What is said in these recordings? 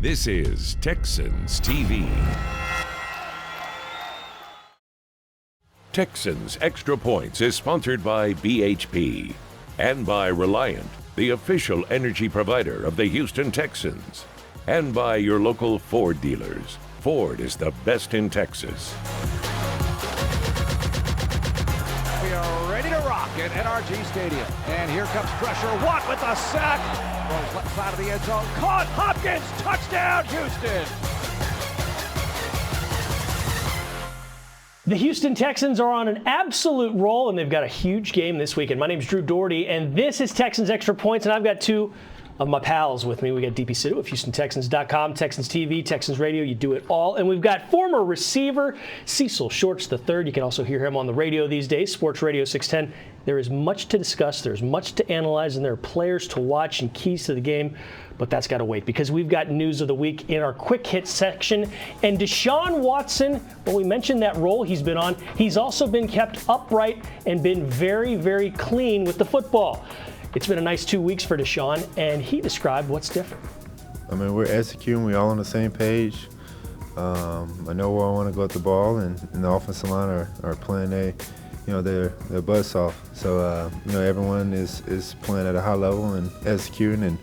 This is Texans TV. Texans Extra Points is sponsored by BHP and by Reliant, the official energy provider of the Houston Texans, and by your local Ford dealers. Ford is the best in Texas. We are ready to rock at NRG Stadium. And here comes pressure. Watt with a sack. Throws left side of the end zone. Caught. Hopkins. Touchdown, Houston. The Houston Texans are on an absolute roll, and they've got a huge game this weekend. My name is Drew Dougherty, and this is Texans Extra Points, and I've got two of my pals with me. We got Deepi Sidhu of HoustonTexans.com, Texans TV, Texans Radio, you do it all. And we've got former receiver Cecil Shorts III. You can also hear him on the radio these days, Sports Radio 610. There is much to discuss, there's much to analyze, and there are players to watch and keys to the game. But that's got to wait because we've got news of the week in our quick hit section. And Deshaun Watson, when we mentioned that role he's been on, he's also been kept upright and been very, very clean with the football. It's been a nice 2 weeks for Deshaun, and he described what's different. I mean, we're executing. We're all on the same page. I know where I want to go with the ball, and the offensive line are playing their butts off. So, everyone is playing at a high level and executing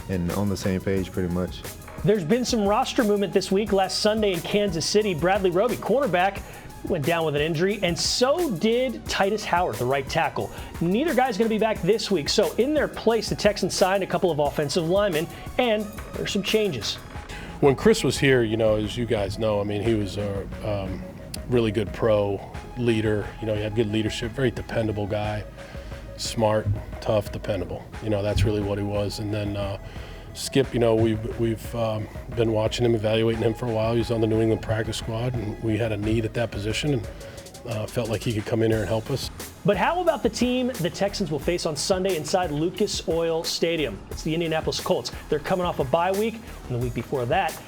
and on the same page pretty much. There's been some roster movement this week. Last Sunday in Kansas City, Bradley Roby, cornerback, went down with an injury, and so did Titus Howard, the right tackle. Neither guy's going to be back this week, so in their place, the Texans signed a couple of offensive linemen, and there's some changes. When Chris was here, as you guys know, I mean, he was a really good pro leader. He had good leadership, very dependable guy, smart, tough, dependable. That's really what he was. And then Skip, we've been watching him, evaluating him for a while. He's on the New England practice squad, and we had a need at that position and felt like he could come in here and help us. But how about the team the Texans will face on Sunday inside Lucas Oil Stadium? It's the Indianapolis Colts. They're coming off a bye week, and the week before that,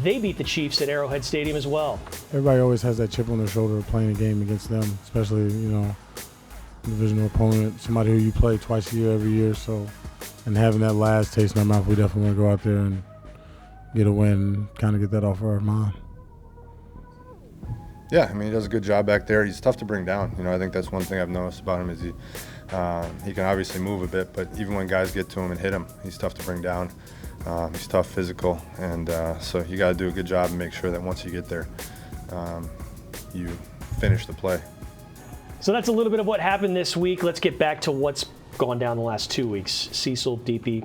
they beat the Chiefs at Arrowhead Stadium as well. Everybody always has that chip on their shoulder playing a game against them, especially, divisional opponent, somebody who you play twice a year, every year. So, and having that last taste in our mouth, we definitely want to go out there and get a win and kind of get that off our mind. Yeah, I mean, he does a good job back there. He's tough to bring down. I think that's one thing I've noticed about him is he can obviously move a bit, but even when guys get to him and hit him, he's tough to bring down. He's tough, physical, and so you got to do a good job and make sure that once you get there, you finish the play. So that's a little bit of what happened this week. Let's get back to what's gone down the last 2 weeks. Cecil, Deepi,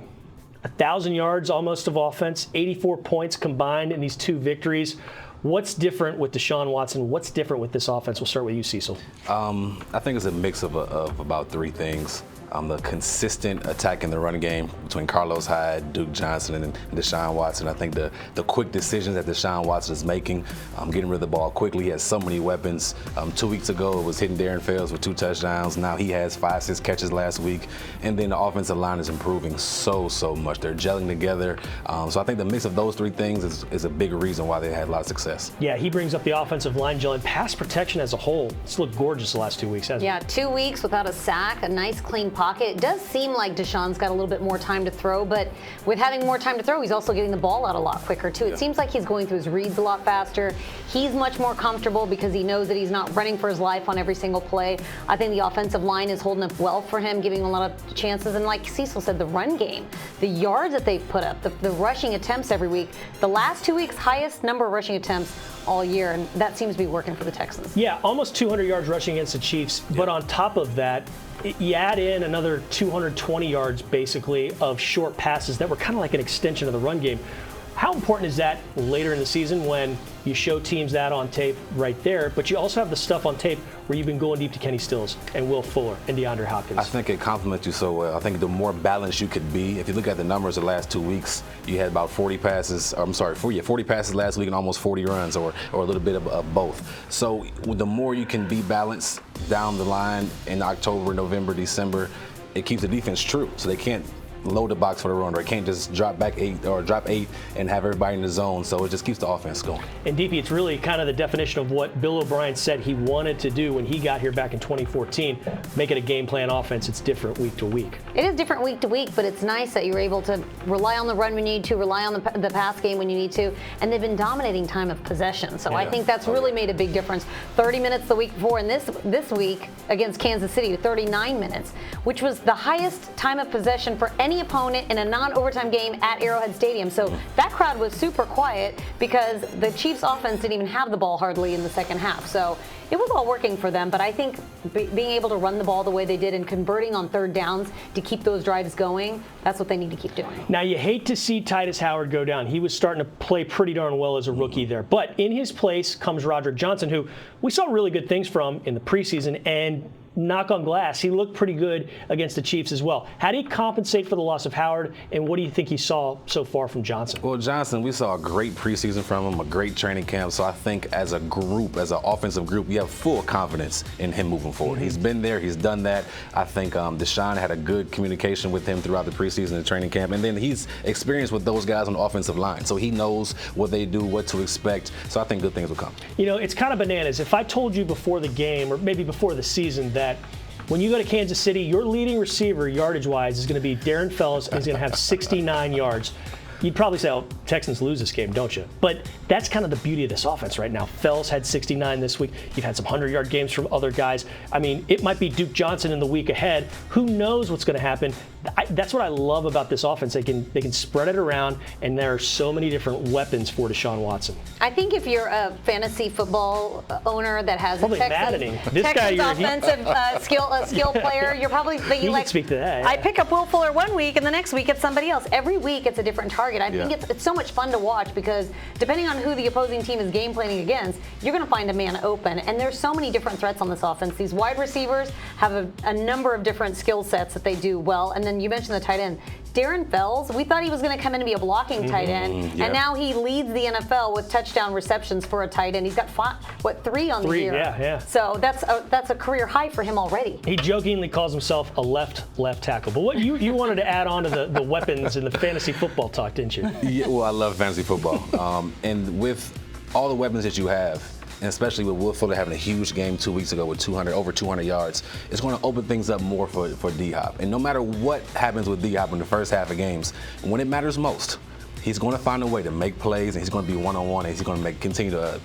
1,000 yards almost of offense, 84 points combined in these two victories. What's different with Deshaun Watson? What's different with this offense? We'll start with you, Cecil. I think it's a mix of about three things. The consistent attack in the running game between Carlos Hyde, Duke Johnson, and Deshaun Watson. I think the quick decisions that Deshaun Watson is making, getting rid of the ball quickly. He has so many weapons. 2 weeks ago, it was hitting Darren Fells with 2 touchdowns. Now he has 5-6 catches last week. And then the offensive line is improving so much. They're gelling together. So I think the mix of those three things is a big reason why they had a lot of success. Yeah, he brings up the offensive line gelling. Pass protection as a whole, it's looked gorgeous the last 2 weeks, hasn't it? Yeah, 2 weeks without a sack, a nice clean pocket. It does seem like Deshaun's got a little bit more time to throw, but with having more time to throw, he's also getting the ball out a lot quicker, too. It seems like he's going through his reads a lot faster. He's much more comfortable because he knows that he's not running for his life on every single play. I think the offensive line is holding up well for him, giving him a lot of chances. And like Cecil said, the run game, the yards that they've put up, the rushing attempts every week, the last 2 weeks, highest number of rushing attempts all year, and that seems to be working for the Texans. Yeah, almost 200 yards rushing against the Chiefs, but on top of that, you add in another 220 yards basically of short passes that were kind of like an extension of the run game. How important is that later in the season when you show teams that on tape right there, but you also have the stuff on tape where you've been going deep to Kenny Stills and Will Fuller and DeAndre Hopkins? I think it complements you so well. I think the more balanced you could be, if you look at the numbers the last 2 weeks, you had about 40 passes, 40 passes last week and almost 40 runs or a little bit of both. So the more you can be balanced down the line in October, November, December, it keeps the defense true. So they can't load the box for the runner. It can't just drop back 8 and have everybody in the zone. So it just keeps the offense going. And Deepi, it's really kind of the definition of what Bill O'Brien said he wanted to do when he got here back in 2014. Make it a game plan offense. It's different week to week. It is different week to week, but it's nice that you're able to rely on the run when you need to, rely on the pass game when you need to, and they've been dominating time of possession. So I think that's really made a big difference. 30 minutes the week before, and this week against Kansas City, 39 minutes, which was the highest time of possession for any opponent in a non-overtime game at Arrowhead Stadium. So that crowd was super quiet because the Chiefs offense didn't even have the ball hardly in the second half. So it was all working for them, but I think being able to run the ball the way they did and converting on third downs to keep those drives going, that's what they need to keep doing. Now, you hate to see Titus Howard go down. He was starting to play pretty darn well as a rookie there. But in his place comes Roderick Johnson, who we saw really good things from in the preseason, and knock on glass, he looked pretty good against the Chiefs as well. How do you compensate for the loss of Howard, and what do you think you saw so far from Johnson? Well, Johnson, we saw a great preseason from him, a great training camp. So I think as a group, as an offensive group, we have full confidence in him moving forward. He's been there. He's done that. I think Deshaun had a good communication with him throughout the preseason and training camp. And then he's experienced with those guys on the offensive line. So he knows what they do, what to expect. So I think good things will come. You know, it's kind of bananas. If I told you before the game, or maybe before the season, that when you go to Kansas City, your leading receiver, yardage-wise, is going to be Darren Fells, and he's going to have 69 yards. You'd probably say, oh, Texans lose this game, don't you? But that's kind of the beauty of this offense right now. Fells had 69 this week. You've had some 100-yard games from other guys. I mean, it might be Duke Johnson in the week ahead. Who knows what's going to happen? That's what I love about this offense. They can spread it around, and there are so many different weapons for Deshaun Watson. I think if you're a fantasy football owner that has probably a Texans offensive skill player, you're probably thinking like, speak to that, yeah. I pick up Will Fuller one week, and the next week it's somebody else. Every week it's a different target. I think it's so much fun to watch because depending on who the opposing team is game planning against, you're going to find a man open. And there's so many different threats on this offense. These wide receivers have a number of different skill sets that they do well. And then you mentioned the tight end. Darren Fells, we thought he was going to come in and be a blocking tight end, and now he leads the NFL with touchdown receptions for a tight end. He's got three on the year. Yeah. So that's a career high for him already. He jokingly calls himself a left tackle. But what you wanted to add on to the weapons in the fantasy football talk, didn't you? Yeah, well, I love fantasy football, and with all the weapons that you have, and especially with Will Fuller having a huge game 2 weeks ago with over 200 yards, it's going to open things up more for D-Hop. And no matter what happens with D-Hop in the first half of games, when it matters most, he's going to find a way to make plays, and he's going to be one-on-one, and he's going to continue to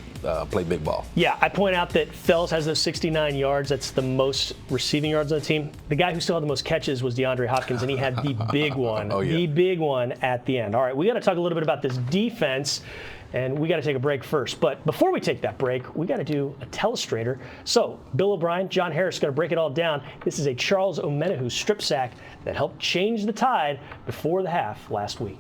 play big ball. Yeah, I point out that Fells has those 69 yards. That's the most receiving yards on the team. The guy who still had the most catches was DeAndre Hopkins, and he had the big one, the big one at the end. All right, we got to talk a little bit about this defense. And we got to take a break first. But before we take that break, we got to do a telestrator. So Bill O'Brien, John Harris is going to break it all down. This is a Charles Omenihu strip sack that helped change the tide before the half last week.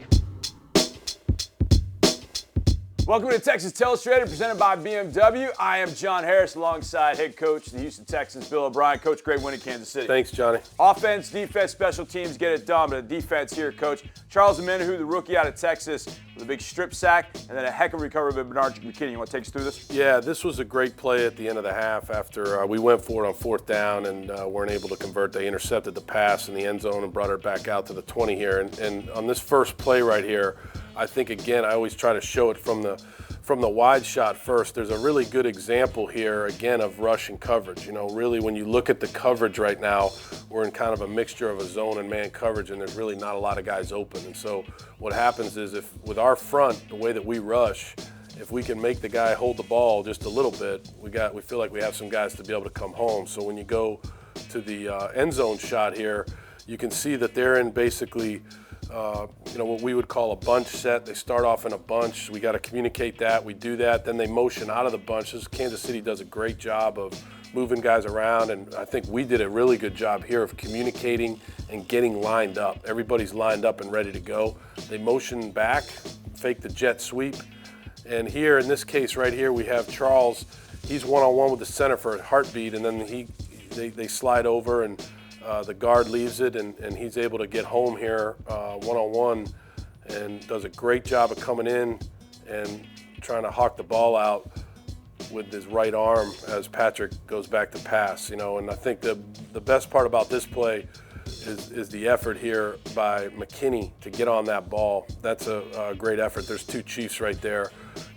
Welcome to Texas Telestrator, presented by BMW. I am John Harris, alongside head coach of the Houston Texans, Bill O'Brien. Coach, great win in Kansas City. Thanks, Johnny. Offense, defense, special teams get it done, but the defense here, Coach. Charles Omenihu, the rookie out of Texas, with a big strip sack, and then a heck of a recovery by Bernard McKinney. You want to take us through this? Yeah, this was a great play at the end of the half after we went for it on fourth down and weren't able to convert. They intercepted the pass in the end zone and brought it back out to the 20 here. And on this first play right here, I think, again, I always try to show it from the wide shot first. There's a really good example here, again, of rush and coverage. You know, really, when you look at the coverage right now, we're in kind of a mixture of a zone and man coverage, and there's really not a lot of guys open. And so what happens is, if with our front, the way that we rush, if we can make the guy hold the ball just a little bit, we feel like we have some guys to be able to come home. So when you go to the end zone shot here, you can see that they're in basically what we would call a bunch set. They start off in a bunch. We got to communicate that. We do that. Then they motion out of the bunch. Kansas City does a great job of moving guys around, and I think we did a really good job here of communicating and getting lined up. Everybody's lined up and ready to go. They motion back, fake the jet sweep. And here, in this case right here, we have Charles. He's one-on-one with the center for a heartbeat, and then they slide over, and the guard leaves it, and he's able to get home here one-on-one and does a great job of coming in and trying to hawk the ball out with his right arm as Patrick goes back to pass. And I think the best part about this play is the effort here by McKinney to get on that ball. That's a great effort. There's two Chiefs right there,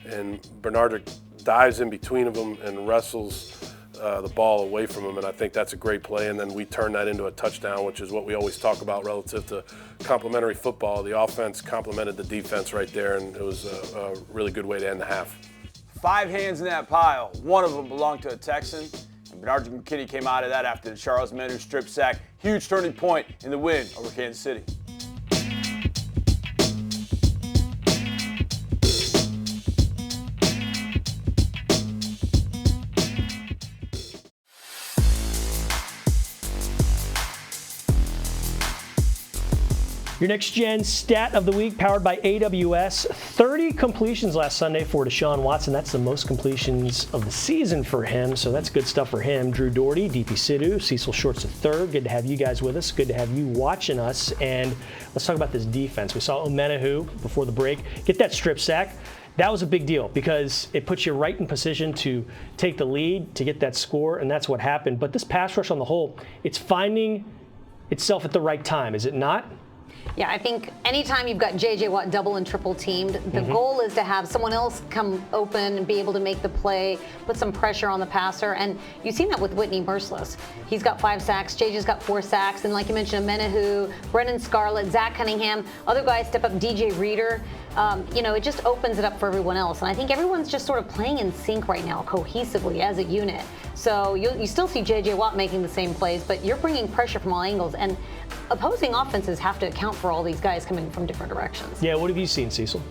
and Bernard dives in between of them and wrestles the ball away from him, and I think that's a great play, and then we turn that into a touchdown, which is what we always talk about relative to complementary football. The offense complemented the defense right there, and it was a really good way to end the half. 5 hands in that pile. One of them belonged to a Texan, and Bernard McKinney came out of that after the Charles Omenihu strip sack. Huge turning point in the win over Kansas City. Your next gen stat of the week powered by AWS. 30 completions last Sunday for Deshaun Watson. That's the most completions of the season for him, so that's good stuff for him. Drew Dougherty, Deepi Sidhu, Cecil Shorts III. Good to have you guys with us. Good to have you watching us. And let's talk about this defense. We saw Omenihu before the break get that strip sack. That was a big deal because it puts you right in position to take the lead, to get that score, and that's what happened. But this pass rush on the whole, it's finding itself at the right time, is it not? Yeah, I think anytime you've got J.J. Watt double and triple teamed, the goal is to have someone else come open and be able to make the play, put some pressure on the passer. And you've seen that with Whitney Merciless. He's got 5 sacks. J.J.'s got 4 sacks. And like you mentioned, Omenihu, Brendan Scarlett, Zach Cunningham, other guys step up, DJ Reader. It just opens it up for everyone else. And I think everyone's just sort of playing in sync right now, cohesively as a unit. So you still see J.J. Watt making the same plays, but you're bringing pressure from all angles. And opposing offenses have to account for all these guys coming from different directions. Yeah, what have you seen, Cecil?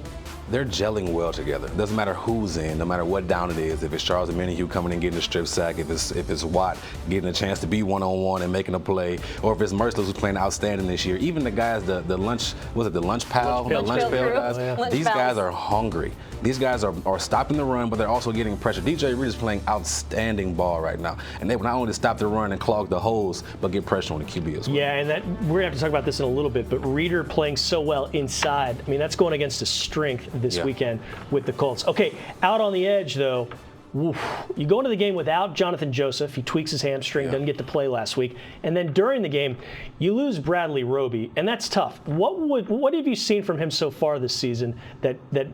They're gelling well together. It doesn't matter who's in, no matter what down it is. If it's Charles Omenihu coming and getting a strip sack, if it's Watt getting a chance to be one-on-one and making a play, or if it's Merciless who's playing outstanding this year. Even the guys, the lunch pail guys. These guys are hungry. These guys are stopping the run, but they're also getting pressure. DJ Reader is playing outstanding ball right now, and they not only stop the run and clog the holes, but get pressure on the QB as well. Yeah, and we're gonna have to talk about this in a little bit. But Reader playing so well inside. I mean, that's going against his strength this weekend with the Colts. Okay, out on the edge though. Woof. You go into the game without Jonathan Joseph. He tweaks his hamstring, doesn't get to play last week. And then during the game, you lose Bradley Roby, and that's tough. What have you seen from him so far this season that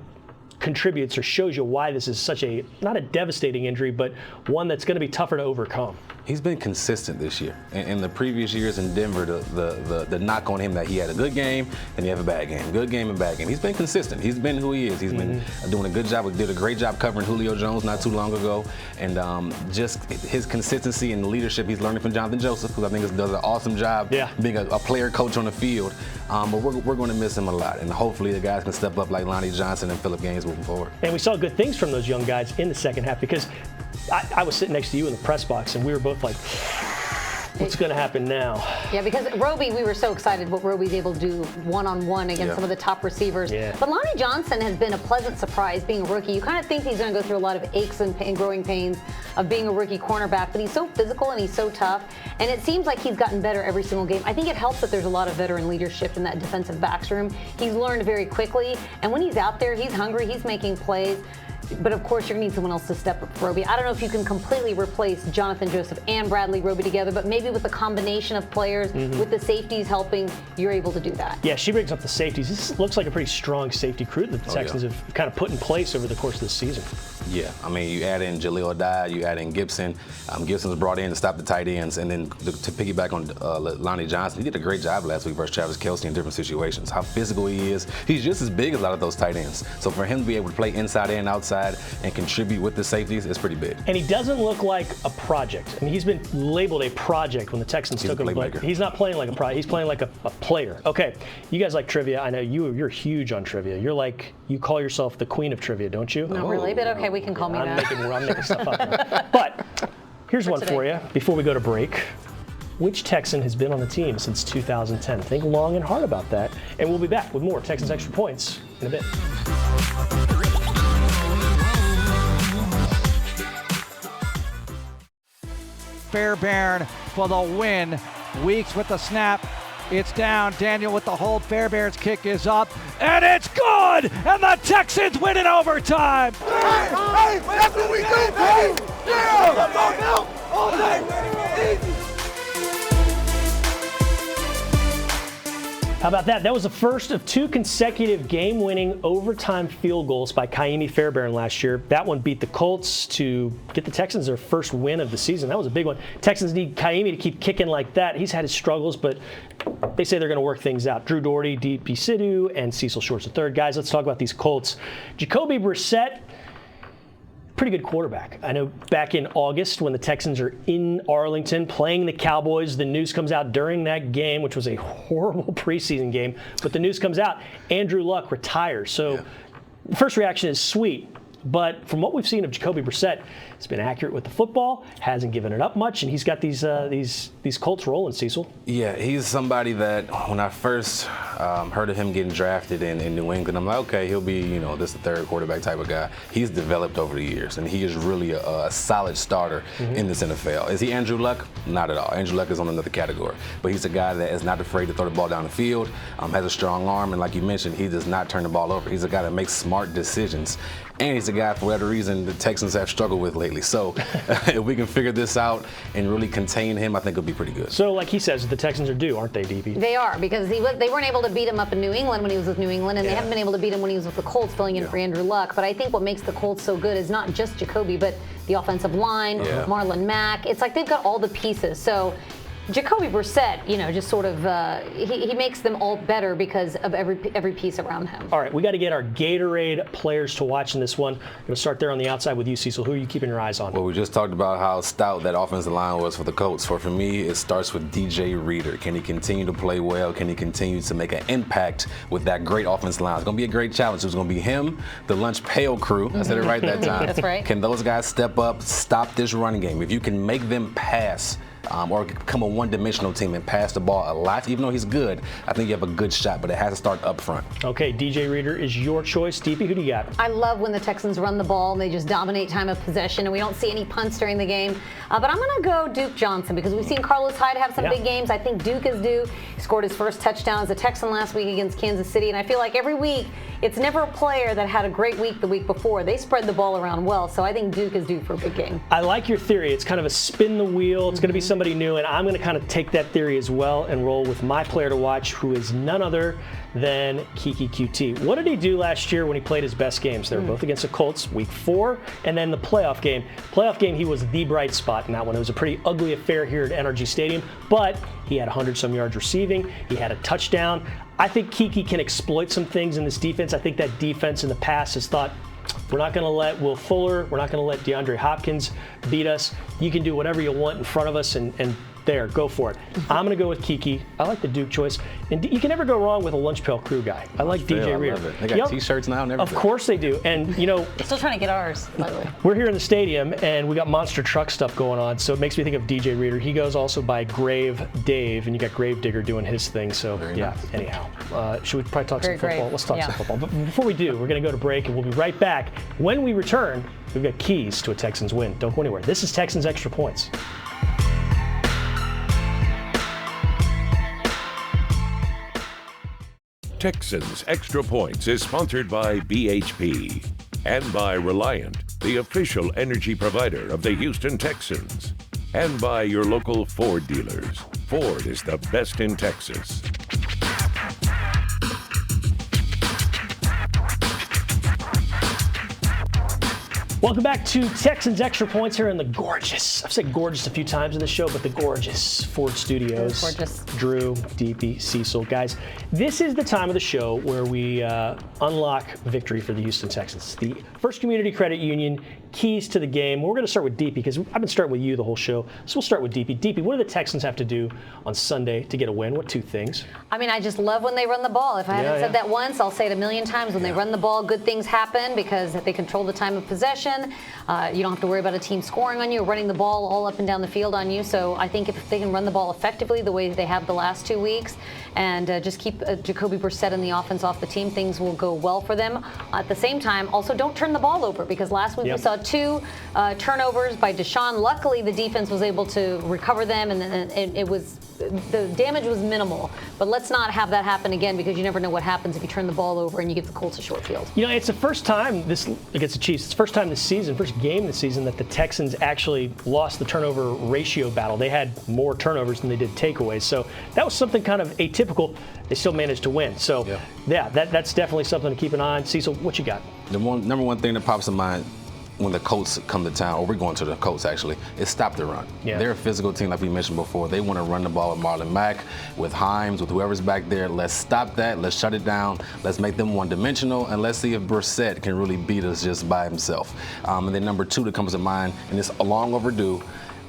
contributes or shows you why this is such not a devastating injury, but one that's going to be tougher to overcome? He's been consistent this year. In the previous years in Denver, the knock on him that he had a good game and he have a bad game. Good game and bad game. He's been consistent. He's been who he is. He's been doing a good job. Did a great job covering Julio Jones not too long ago. And just his consistency and leadership he's learning from Jonathan Joseph, who I think does an awesome job being a player coach on the field. But we're going to miss him a lot. And hopefully the guys can step up like Lonnie Johnson and Phillip Gaines moving forward. And we saw good things from those young guys in the second half because I was sitting next to you in the press box, and we were both like, what's going to happen now? Yeah, because Roby, we were so excited what Roby's able to do one-on-one against some of the top receivers. Yeah. But Lonnie Johnson has been a pleasant surprise being a rookie. You kind of think he's going to go through a lot of aches and growing pains of being a rookie cornerback, but he's so physical and he's so tough, and it seems like he's gotten better every single game. I think it helps that there's a lot of veteran leadership in that defensive backs room. He's learned very quickly, and when he's out there, he's hungry, he's making plays. But of course, you're going to need someone else to step up for Roby. I don't know if you can completely replace Jonathan Joseph and Bradley Roby together, but maybe with a combination of players, with the safeties helping, you're able to do that. Yeah, she brings up the safeties. This looks like a pretty strong safety crew that the Texans have kind of put in place over the course of the season. Yeah, I mean, you add in Jaleel Dye, you add in Gibson. Gibson was brought in to stop the tight ends, and then to piggyback on Lonnie Johnson, he did a great job last week versus Travis Kelce in different situations. How physical he is. He's just as big as a lot of those tight ends. So for him to be able to play inside and outside and contribute with the safeties is pretty big. And he doesn't look like a project. I mean, he's been labeled a project when the Texans took him, but he's not playing like a project. He's playing like a player. Okay, you guys like trivia. I know you're huge on trivia. You call yourself the queen of trivia, don't you? Not really, but okay, we can call me that. I'm making stuff up. But here's one for you before we go to break. Which Texan has been on the team since 2010? Think long and hard about that. And we'll be back with more Texans Extra Points in a bit. Fairbairn for the win. Weeks with the snap. It's down. Daniel with the hold. Fairbairn's kick is up. And it's good! And the Texans win in overtime! Hey, that's what we do, baby! Yeah! All day! Easy! How about that? That was the first of 2 consecutive game-winning overtime field goals by Ka'imi Fairbairn last year. That one beat the Colts to get the Texans their first win of the season. That was a big one. Texans need Ka'imi to keep kicking like that. He's had his struggles, but they say they're going to work things out. Drew Dougherty, Deepi, Sidhu, and Cecil Short's the third. Guys, let's talk about these Colts. Jacoby Brissett, pretty good quarterback. I know back in August when the Texans are in Arlington playing the Cowboys, the news comes out during that game, which was a horrible preseason game, but the news comes out, Andrew Luck retires. So the first reaction is sweet. But from what we've seen of Jacoby Brissett, he's been accurate with the football, hasn't given it up much, and he's got these Colts rolling, Cecil. Yeah, he's somebody that when I first heard of him getting drafted in New England, I'm like, okay, he'll be, this the third quarterback type of guy. He's developed over the years, and he is really a solid starter in this NFL. Is he Andrew Luck? Not at all. Andrew Luck is on another category. But he's a guy that is not afraid to throw the ball down the field, has a strong arm, and like you mentioned, he does not turn the ball over. He's a guy that makes smart decisions. And he's a guy, for whatever reason, the Texans have struggled with lately. So if we can figure this out and really contain him, I think it'll be pretty good. So like he says, the Texans are due, aren't they, Deepi? They are, because they weren't able to beat him up in New England when he was with New England, and they haven't been able to beat him when he was with the Colts, filling in for Andrew Luck. But I think what makes the Colts so good is not just Jacoby, but the offensive line, Marlon Mack. It's like they've got all the pieces. So Jacoby Brissett, just sort of, he makes them all better because of every piece around him. All right, we got to get our Gatorade players to watch in this one. I'm going to start there on the outside with you, Cecil. Who are you keeping your eyes on? Well, we just talked about how stout that offensive line was for the Colts. For me, it starts with DJ Reader. Can he continue to play well? Can he continue to make an impact with that great offensive line? It's going to be a great challenge. It's going to be him, the Lunch Pail crew. I said it right that time. That's right. Can those guys step up, stop this running game? If you can make them pass, or become a one-dimensional team and pass the ball a lot, even though he's good, I think you have a good shot, but it has to start up front. Okay, DJ Reader is your choice. Deepi, who do you got? I love when the Texans run the ball and they just dominate time of possession and we don't see any punts during the game. But I'm going to go Duke Johnson because we've seen Carlos Hyde have some big games. I think Duke is due. He scored his first touchdown as a Texan last week against Kansas City, and I feel like every week it's never a player that had a great week the week before. They spread the ball around well, so I think Duke is due for a big game. I like your theory. It's kind of a spin the wheel. It's going to be somebody new, and I'm going to kind of take that theory as well and roll with my player to watch, who is none other than Kiki QT. What did he do last year when he played his best games? They were both against the Colts, week 4, and then the playoff game. Playoff game, he was the bright spot in that one. It was a pretty ugly affair here at NRG Stadium, but he had 100-some yards receiving. He had a touchdown. I think Kiki can exploit some things in this defense. I think that defense in the past has thought, we're not going to let Will Fuller, we're not going to let DeAndre Hopkins beat us. You can do whatever you want in front of us, and there, go for it. I'm going to go with Kiki. I like the Duke choice. And you can never go wrong with a Lunch Pail Crew guy. I like DJ Reader. I love it. They got T-shirts now and everything. Of course they do. And, Still trying to get ours, by the way. We're here in the stadium, and we got monster truck stuff going on, so it makes me think of DJ Reader. He goes also by Grave Dave, and you got Grave Digger doing his thing. So, nice. Anyhow. Should we probably talk some football? Great. Let's talk some football. But before we do, we're going to go to break, and we'll be right back. When we return, we've got keys to a Texans win. Don't go anywhere. This is Texans Extra Points. Texans Extra Points is sponsored by BHP and by Reliant, the official energy provider of the Houston Texans, and by your local Ford dealers. Ford is the best in Texas. Welcome back to Texans Extra Points here in the gorgeous, I've said gorgeous a few times in the show, but the gorgeous Ford Studios. Gorgeous. Drew, Deepi, Cecil. Guys, this is the time of the show where we unlock victory for the Houston Texans. The First Community Credit Union, keys to the game. We're going to start with Deepi because I've been starting with you the whole show. So we'll start with Deepi. Deepi, what do the Texans have to do on Sunday to get a win? What 2 things? I mean, I just love when they run the ball. If I haven't said that once, I'll say it a million times. When they run the ball, good things happen because they control the time of possession. You don't have to worry about a team scoring on you or running the ball all up and down the field on you. So I think if they can run the ball effectively the way they have the last 2 weeks and just keep Jacoby Brissett and the offense off the team, things will go well for them. At the same time, also don't turn the ball over because last week we saw 2 turnovers by Deshaun. Luckily, the defense was able to recover them, and it was the damage was minimal. But let's not have that happen again, because you never know what happens if you turn the ball over and you give the Colts a short field. You know, it's the first time against the Chiefs. It's the first time this season, first game this season, that the Texans actually lost the turnover ratio battle. They had more turnovers than they did takeaways. So that was something kind of atypical. They still managed to win. So, yeah, that's definitely something to keep an eye on. Cecil, what you got? The number one thing that pops in mind when the Colts come to town, or we're going to the Colts actually, is stop the run. Yeah. They're a physical team, like we mentioned before. They want to run the ball with Marlon Mack, with Himes, with whoever's back there. Let's stop that. Let's shut it down. Let's make them one-dimensional, and let's see if Brissett can really beat us just by himself. And then number two that comes to mind, and it's long overdue,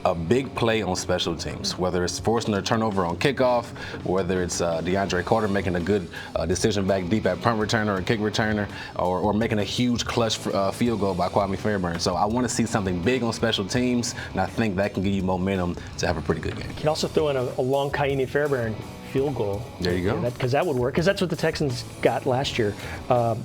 a big play on special teams, whether it's forcing a turnover on kickoff, whether it's DeAndre Carter making a good decision back deep at punt returner or kick returner, or making a huge clutch field goal by Kwame Fairbairn. So I want to see something big on special teams, and I think that can give you momentum to have a pretty good game. You can also throw in a long Kwame Fairbairn field goal. There you go. Because that would work, because that's what the Texans got last year.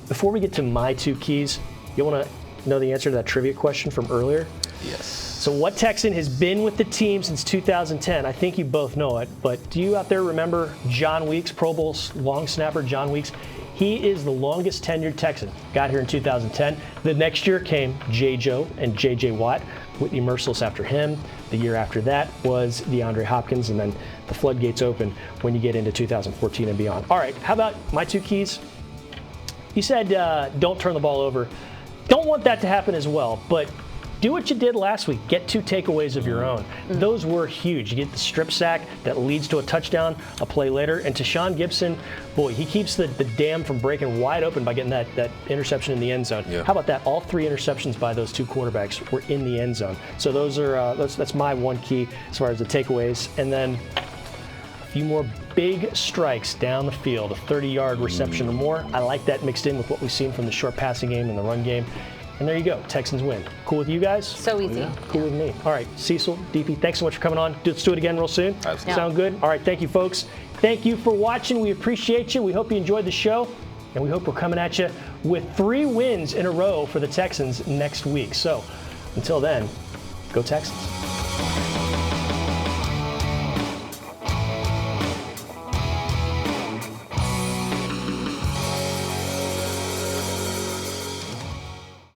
Before we get to my two keys, you want to know the answer to that trivia question from earlier? Yes. So what Texan has been with the team since 2010? I think you both know it, but do you out there remember John Weeks, Pro Bowl long snapper John Weeks? He is the longest tenured Texan. Got here in 2010. The next year came J. Joe and J.J. Watt. Whitney Merciless after him. The year after that was DeAndre Hopkins, and then the floodgates open when you get into 2014 and beyond. All right, how about my two keys? You said don't turn the ball over. Don't want that to happen as well, but do what you did last week. Get 2 takeaways of your own. Those were huge. You get the strip sack that leads to a touchdown a play later. And Tashaun Gibson, boy, he keeps the dam from breaking wide open by getting that interception in the end zone. Yeah. How about that? All 3 interceptions by those 2 quarterbacks were in the end zone. So those are that's my one key as far as the takeaways. And then a few more big strikes down the field, a 30-yard reception or more. I like that mixed in with what we've seen from the short passing game and the run game. And there you go. Texans win. Cool with you guys? So easy. Yeah. Cool with me. All right, Cecil, Deepi, thanks so much for coming on. Let's do it again real soon. Absolutely. Yeah. Sound good? All right, thank you, folks. Thank you for watching. We appreciate you. We hope you enjoyed the show. And we hope we're coming at you with 3 wins in a row for the Texans next week. So until then, go Texans.